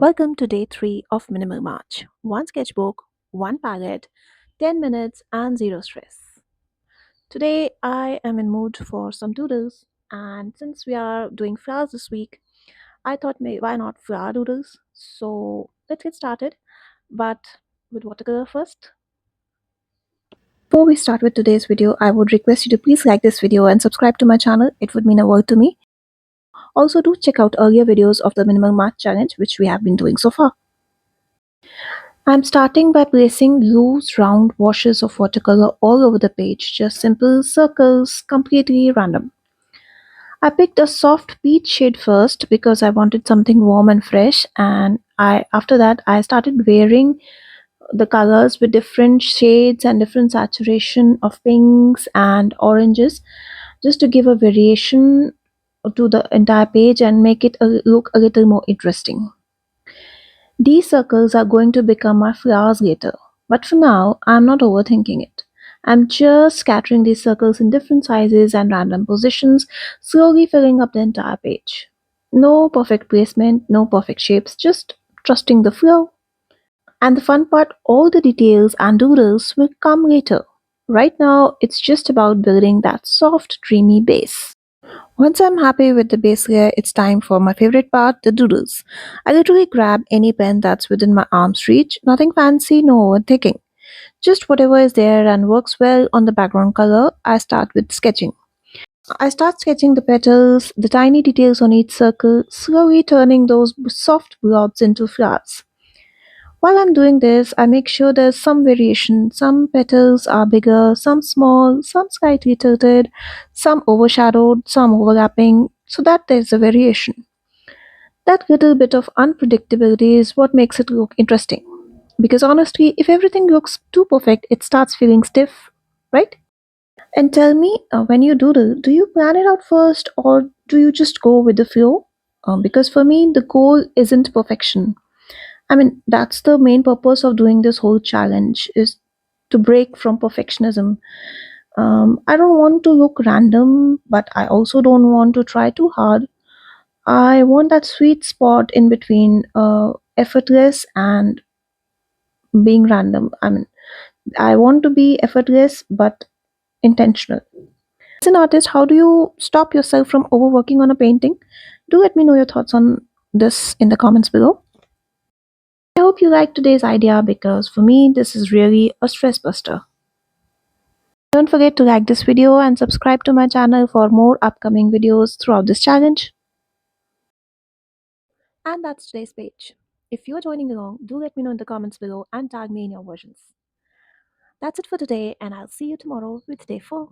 Welcome to day 3 of Minimal March. One sketchbook, one palette, 10 minutes, and zero stress. Today I am in mood for some doodles, and since we are doing flowers this week, I thought why not flower doodles? So let's get started, but with watercolor first. Before we start with today's video, I would request you to please like this video and subscribe to my channel. It would mean a world to me. Also, do check out earlier videos of the Minimal March challenge, which we have been doing so far. I'm starting by placing loose round washes of watercolor all over the page, just simple circles, completely random. I picked a soft peach shade first because I wanted something warm and fresh, and after that I started wearing the colors with different shades and different saturation of pinks and oranges just to give a variation to the entire page and make it look a little more interesting. These circles are going to become my flowers later, but for now, I'm not overthinking it. I'm just scattering these circles in different sizes and random positions, slowly filling up the entire page. No perfect placement, no perfect shapes, just trusting the flow. And the fun part, all the details and doodles will come later. Right now, it's just about building that soft, dreamy base. Once I'm happy with the base layer, it's time for my favorite part, the doodles. I literally grab any pen that's within my arm's reach, nothing fancy, no overthinking. Just whatever is there and works well on the background color, I start with sketching. I start sketching the petals, the tiny details on each circle, slowly turning those soft blobs into flowers. While I'm doing this, I make sure there's some variation. Some petals are bigger, some small, some slightly tilted, some overshadowed, some overlapping, so that there's a variation. That little bit of unpredictability is what makes it look interesting. Because honestly, if everything looks too perfect, it starts feeling stiff, right? And tell me, when you doodle, do you plan it out first or do you just go with the flow? Because for me, the goal isn't perfection. I mean, that's the main purpose of doing this whole challenge is to break from perfectionism. I don't want to look random, but I also don't want to try too hard. I want that sweet spot in between effortless and being random. I mean, I want to be effortless but intentional. As an artist, how do you stop yourself from overworking on a painting? Do let me know your thoughts on this in the comments below. I hope you liked today's idea because for me, this is really a stress buster. Don't forget to like this video and subscribe to my channel for more upcoming videos throughout this challenge. And that's today's page. If you're joining along, do let me know in the comments below and tag me in your versions. That's it for today, and I'll see you tomorrow with day 4.